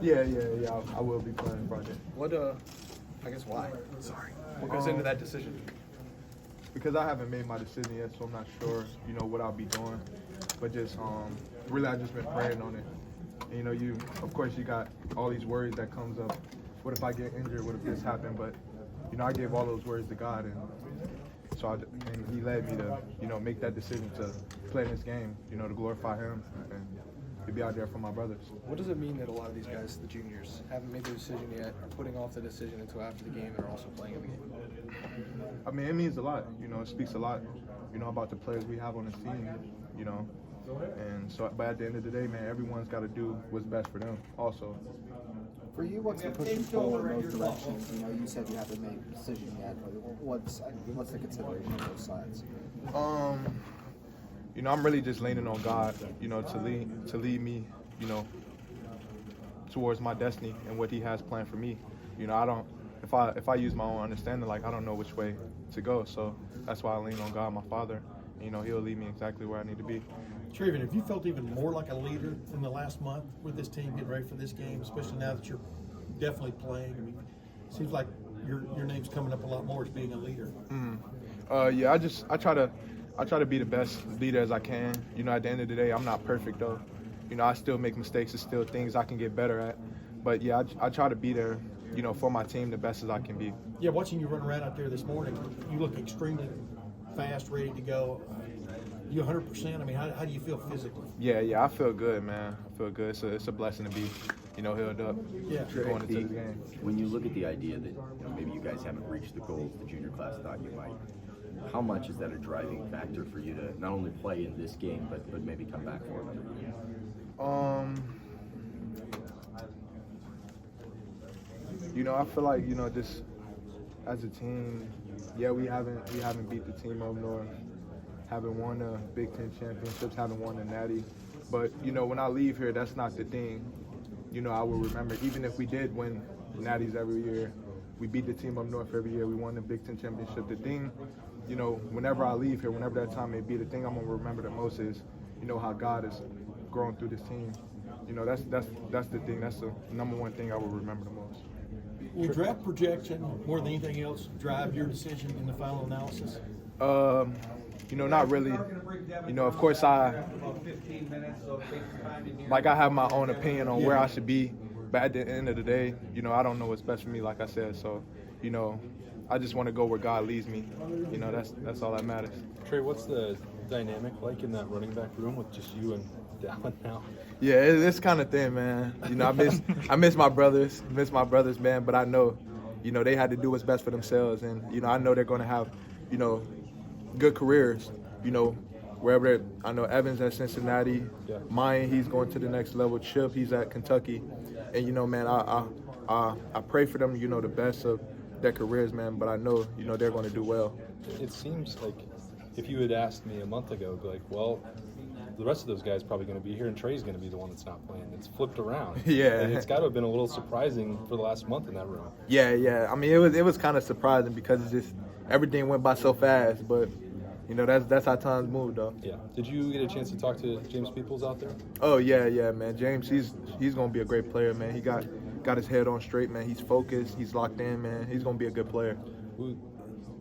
Yeah. I will be playing Friday. What, I guess why? Sorry. What goes into that decision? Because I haven't made my decision yet, so I'm not sure, what I'll be doing. But just, really, I've just been praying on it. And, of course, you got all these worries that comes up. What if I get injured? What if this happened? But, I gave all those worries to God, and so and He led me to, make that decision to play in this game, to glorify Him and to be out there for my brothers. What does it mean that a lot of these guys, the juniors, haven't made their decision yet, are putting off the decision until after the game and are also playing in the game? I mean, it means a lot. It speaks a lot, about the players we have on this team, And so, but at the end of the day, man, everyone's got to do what's best for them also. For you, what's the push and pull in those directions? You said you haven't made a decision yet, but what's the consideration of both sides? I'm really just leaning on God, to lead me, towards my destiny and what He has planned for me. If I use my own understanding, I don't know which way to go. So that's why I lean on God, my Father. He'll lead me exactly where I need to be. TreVeyon, have you felt even more like a leader in the last month with this team getting ready for this game, especially now that you're definitely playing? I mean, it seems like your name's coming up a lot more as being a leader. Yeah, I try to be the best leader as I can. At the end of the day, I'm not perfect though. I still make mistakes. There's still things I can get better at. But yeah, I try to be there, for my team the best as I can be. Yeah, watching you run around out there this morning, you look extremely fast, ready to go. You 100%? I mean, how do you feel physically? Yeah, I feel good, man. I feel good. It's a blessing to be, healed up going into the game. When you look at the idea that maybe you guys haven't reached the goals the junior class thought you might, how much is that a driving factor for you to not only play in this game, but maybe come back for another game? I feel like, just as a team, yeah, we haven't beat the team up north, haven't won the Big Ten championships, haven't won the Natty. But, when I leave here, that's not the thing. I will remember, even if we did win Natties every year, we beat the team up north every year, we won the Big Ten championship. The thing, whenever I leave here, whenever that time may be, the thing I'm going to remember the most is, how God has grown through this team. That's the thing. That's the number one thing I will remember the most. Will draft projection, more than anything else, drive your decision in the final analysis? Not really. Of course I have my own opinion on where I should be, but at the end of the day, I don't know what's best for me, like I said. So, I just want to go where God leads me. That's all that matters. Trey, what's the dynamic like in that running back room with just you and Dallin now? Yeah, it's kind of thin, man. I miss my brothers, man. But I know, they had to do what's best for themselves, and I know they're going to have, good careers. Wherever I know Evans at Cincinnati, Mayan, he's going to the next level. Chip, he's at Kentucky, and man, I pray for them, the best of their careers, man. But I know, they're going to do well. It seems like if you had asked me a month ago, I'd be like, well, the rest of those guys probably going to be here, and Trey's going to be the one that's not playing. It's flipped around. Yeah, and it's got to have been a little surprising for the last month in that room. Yeah. I mean, it was kind of surprising because it's just everything went by so fast. But that's how times move, though. Yeah. Did you get a chance to talk to James Peoples out there? Oh yeah, man. James, he's going to be a great player, man. He got his head on straight, man. He's focused. He's locked in, man. He's going to be a good player. Do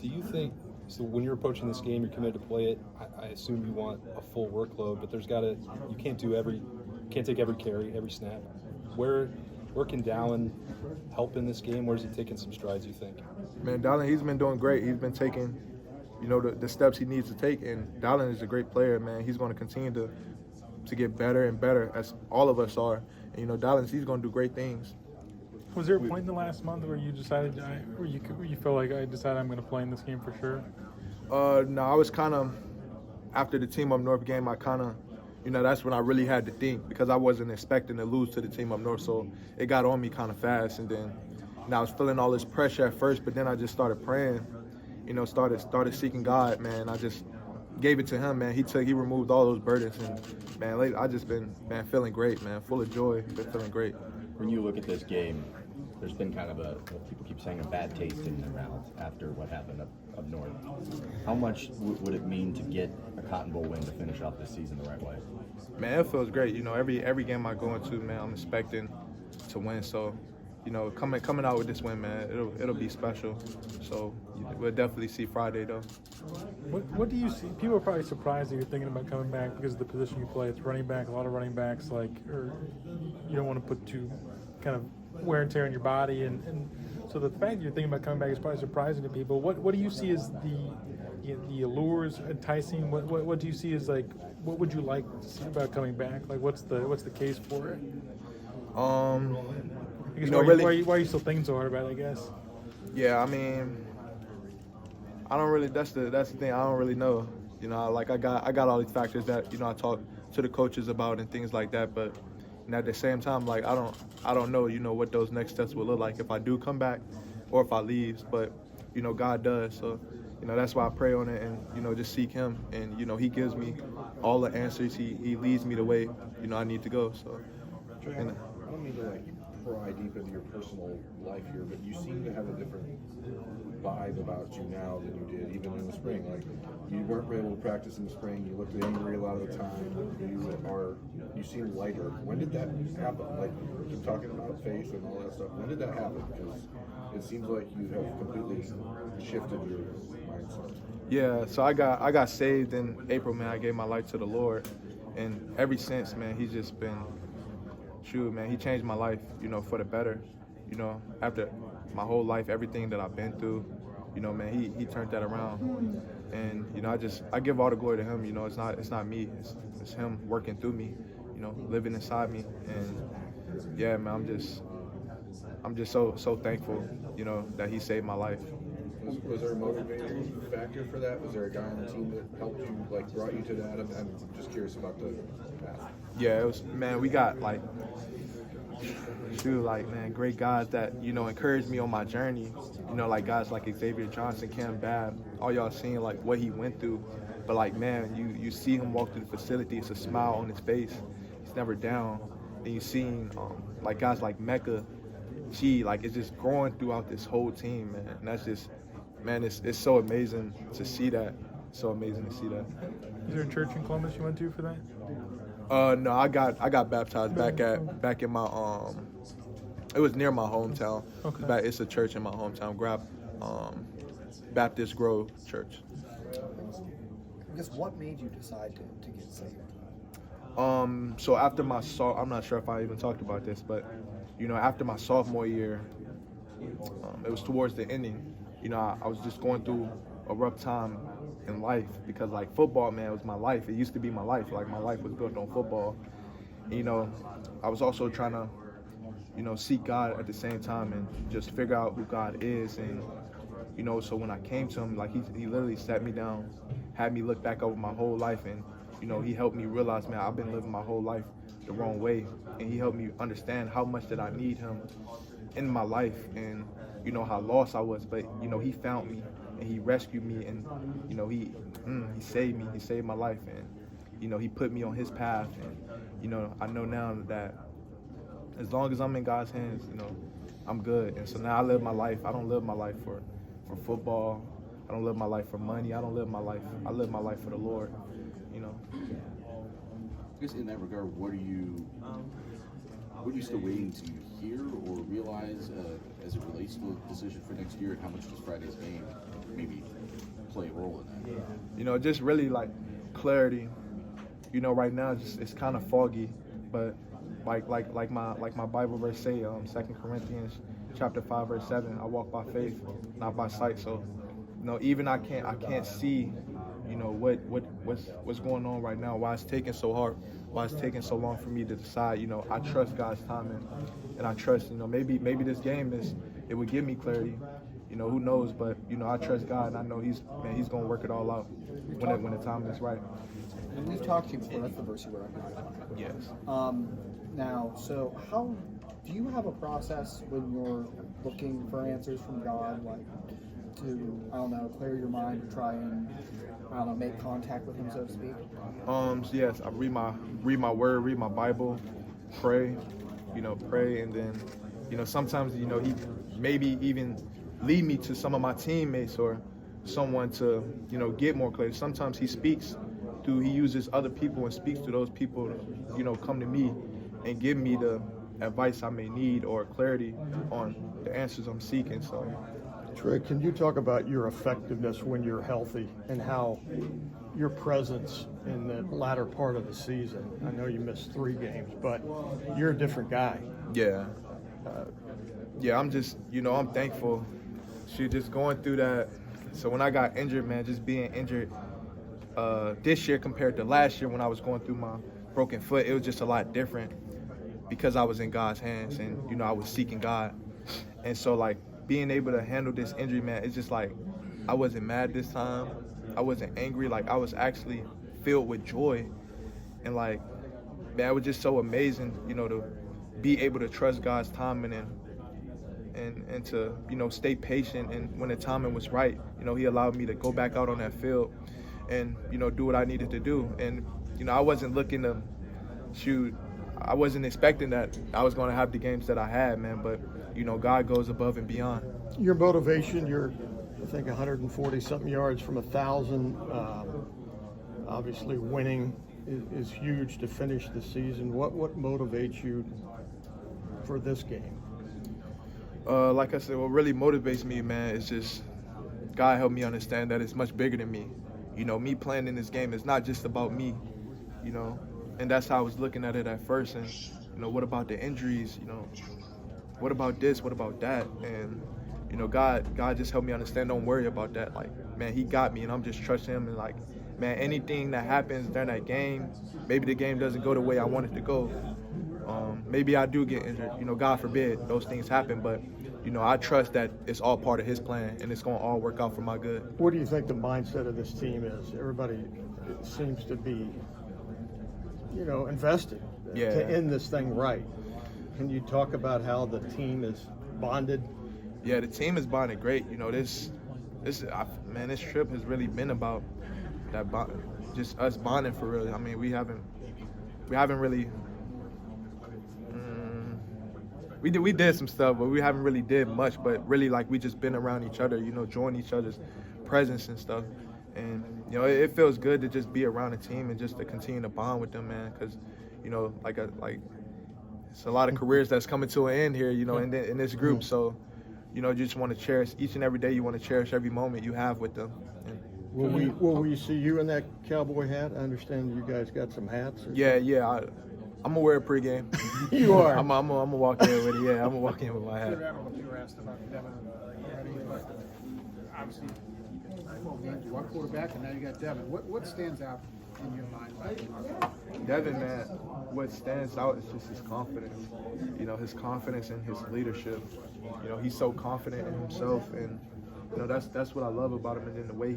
you think? So when you're approaching this game, you're committed to play it. I assume you want a full workload, but you can't take every carry, every snap. Where can Dallin help in this game? Where's he taking some strides, you think? Man, Dallin, he's been doing great. He's been taking, the steps he needs to take, and Dallin is a great player, man. He's going to continue to get better and better, as all of us are. And Dallin, he's going to do great things. Was there a point in the last month where you decided, where you felt like I decided I'm going to play in this game for sure? No, I was kind of, after the team up north game, I kind of, that's when I really had to think, because I wasn't expecting to lose to the team up north, so it got on me kind of fast. And then I was feeling all this pressure at first, but then I just started praying, started seeking God, man. I just gave it to Him, man. He removed all those burdens, and man, lately I just been, man, feeling great, man, full of joy, been feeling great. When you look at this game, there's been kind of people keep saying, a bad taste in their mouth after what happened up north. How much would it mean to get a Cotton Bowl win to finish off this season the right way? Man, it feels great. Every game I go into, man, I'm expecting to win. So, you know, coming out with this win, man, it'll be special. So we'll definitely see Friday though. What do you see? People are probably surprised that you're thinking about coming back because of the position you play. It's running back. A lot of running backs, or you don't want to put too kind of wear and tear on your body, and so the fact that you're thinking about coming back is probably surprising to people. What do you see as the allures enticing? What do you see as like? What would you like to see about coming back? Like, what's the case for it? I guess why are you still thinking so hard about it, I guess? Yeah, I mean, I don't really. That's the thing. I don't really know. You know, like I got all these factors that I talk to the coaches about and things like that. But at the same time, like I don't know. What those next steps will look like if I do come back, or if I leave. But God does. So that's why I pray on it and just seek Him. And He gives me all the answers. He leads me the way I need to go. So. I don't mean to pry deep into your personal life here, but you seem to have a different vibe about you now than you did even in the spring. Like, you weren't able to practice in the spring. You looked angry a lot of the time. You seem lighter. When did that happen? Like, you keep talking about faith and all that stuff. When did that happen? Because it seems like you have completely shifted your mindset. Yeah, so I got saved in April, man. I gave my life to the Lord, and ever since, man, He's just been. Man, He changed my life, for the better. After my whole life, everything that I've been through, man, He turned that around. And, I give all the glory to Him. It's not me. It's Him working through me, living inside me. And, yeah, man, I'm just so thankful, that He saved my life. Was there a motivating factor for that? Was there a guy on the team that helped you, brought you to that? I'm just curious about the path. Yeah, it was, man, we got, great guys that, encouraged me on my journey. Like guys like Xavier Johnson, Cam Babb, all y'all seeing, what he went through. But, man, you see him walk through the facility, it's a smile on his face. He's never down. And you seen, guys like Mecca, it's just growing throughout this whole team, man. And that's just, man, it's so amazing to see that. So amazing to see that. Is there a church in Columbus you went to for that? No, I got baptized back in my it was near my hometown. Okay. It's a church in my hometown, Baptist Grove Church. I guess what made you decide to get saved? So after I'm not sure if I even talked about this, but after my sophomore year, it was towards the ending. I was just going through a rough time in life because football, man, was my life. It used to be my life. My life was built on football. And, I was also trying to, seek God at the same time and just figure out who God is. And, so when I came to Him, he literally sat me down, had me look back over my whole life, and, He helped me realize, man, I've been living my whole life the wrong way. And He helped me understand how much that I need Him in my life and, how lost I was. But, He found me. And He rescued me, and He saved me. He saved my life, and He put me on His path. And I know now that as long as I'm in God's hands, I'm good. And so now I live my life. I don't live my life for football. I don't live my life for money. I live my life for the Lord. I guess in that regard, what are you still waiting to hear or realize as it relates to the decision for next year, and how much does Friday's game maybe play a role in that? Just really clarity. Right now it's kind of foggy, but like my Bible verse say, 2 Corinthians chapter 5 verse 7, I walk by faith, not by sight. So, even I can't see, what's going on right now, why it's taking so hard, why it's taking so long for me to decide. I trust God's timing, and I trust, maybe this game it would give me clarity. Who knows? But I trust God, and I know He's gonna work it all out when the time is right. And we've talked to you before. That's the verse you were on. Yes. Now, so how do you have a process when you're looking for answers from God, to clear your mind or try and make contact with Him, so to speak? Yes, I read my word, read my Bible, pray, and then sometimes He maybe even lead me to some of my teammates or someone to get more clarity. Sometimes He uses other people and speaks to those people to come to me and give me the advice I may need or clarity on the answers I'm seeking. So. Trey, can you talk about your effectiveness when you're healthy and how your presence in the latter part of the season? I know you missed 3 games, but you're a different guy. Yeah. Yeah, I'm just, I'm thankful. Just going through that. So when I got injured, man, just being injured this year compared to last year when I was going through my broken foot, it was just a lot different because I was in God's hands and, I was seeking God. And so, like, being able to handle this injury, man, it's just like I wasn't mad this time. I wasn't angry. Like, I was actually filled with joy. And, like, man, it was just so amazing, to be able to trust God's timing and to, stay patient. And when the timing was right, he allowed me to go back out on that field and, do what I needed to do. And, I wasn't looking to shoot. I wasn't expecting that I was going to have the games that I had, man. But, God goes above and beyond. Your motivation, you're, I think, 140-something yards from 1,000. Obviously, winning is huge to finish the season. What motivates you for this game? Like I said, what really motivates me, man, is just God helped me understand that it's much bigger than me. Me playing in this game is not just about me, and that's how I was looking at it at first. And, what about the injuries? What about this? What about that? And, God just helped me understand, don't worry about that. Like, man, he got me, and I'm just trusting him. And, like, man, anything that happens during that game, maybe the game doesn't go the way I want it to go. Maybe I do get injured. God forbid those things happen. But, I trust that it's all part of his plan, and it's going to all work out for my good. What do you think the mindset of this team is? Everybody seems to be, invested to end this thing right. Can you talk about how the team is bonded? Yeah, the team is bonded great. This trip has really been about that bond, just us bonding for real. I mean, we haven't really. We did some stuff, but we haven't really did much. But really, like, we just been around each other, join each other's presence and stuff. And it feels good to just be around the team and just to continue to bond with them, man. Because it's a lot of careers that's coming to an end here, in this group. So, you just want to cherish each and every day. You want to cherish every moment you have with them. And will we see you in that cowboy hat? I understand you guys got some hats. Yeah. I'm gonna wear it pregame. You are. I'm gonna walk in with it. Yeah, I'm gonna walk in with my hat. You were asked about Devin already, but obviously, 12 games, one quarterback, and now you got Devin. What stands out in your mind about him? Devin, man, what stands out is just his confidence. His confidence in his leadership. He's so confident in himself, and that's what I love about him. And then the way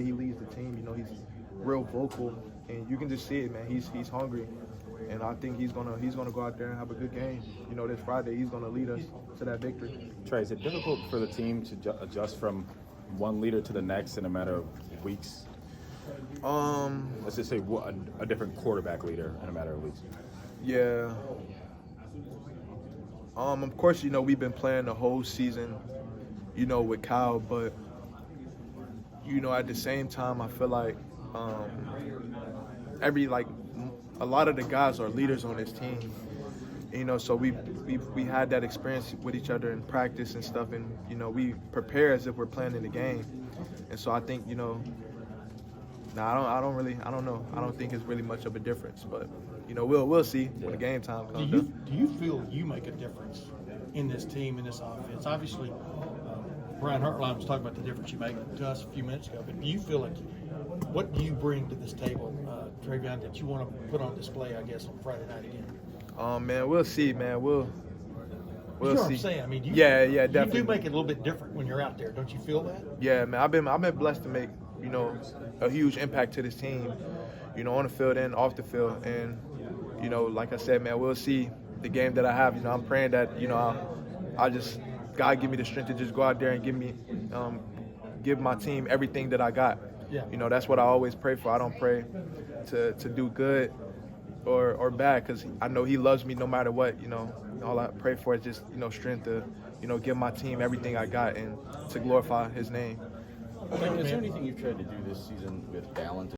he leads the team. He's real vocal, and you can just see it, man. He's hungry, and I think he's gonna go out there and have a good game. This Friday he's gonna lead us to that victory. Trey, is it difficult for the team to adjust from one leader to the next in a matter of weeks? Let's just say a different quarterback leader in a matter of weeks. Yeah. Of course, we've been playing the whole season, with Kyle, but at the same time, I feel like a lot of the guys are leaders on this team. So we had that experience with each other in practice and stuff, and we prepare as if we're playing in the game. And so I think I don't know. I don't think it's really much of a difference, but we'll see when the game time comes. Do you feel you make a difference in this team, in this offense? Obviously, Brian Hartline was talking about the difference you make to us a few minutes ago, but do you feel like, what do you bring to this table, TreVeyon, that you want to put on display, I guess, on Friday night again? Man, we'll see, man. We'll you know see. what I'm saying? I mean, yeah, definitely. You do make it a little bit different when you're out there. Don't you feel that? Yeah, man. I've been blessed to make a huge impact to this team, on the field and off the field. And like I said, man, we'll see the game that I have. I'm praying that I just God give me the strength to just go out there and give my team everything that I got. Yeah. That's what I always pray for. I don't pray to do good or bad, because I know He loves me no matter what. All I pray for is just strength to give my team everything I got and to glorify His name. Is there anything you've tried to do this season with balance?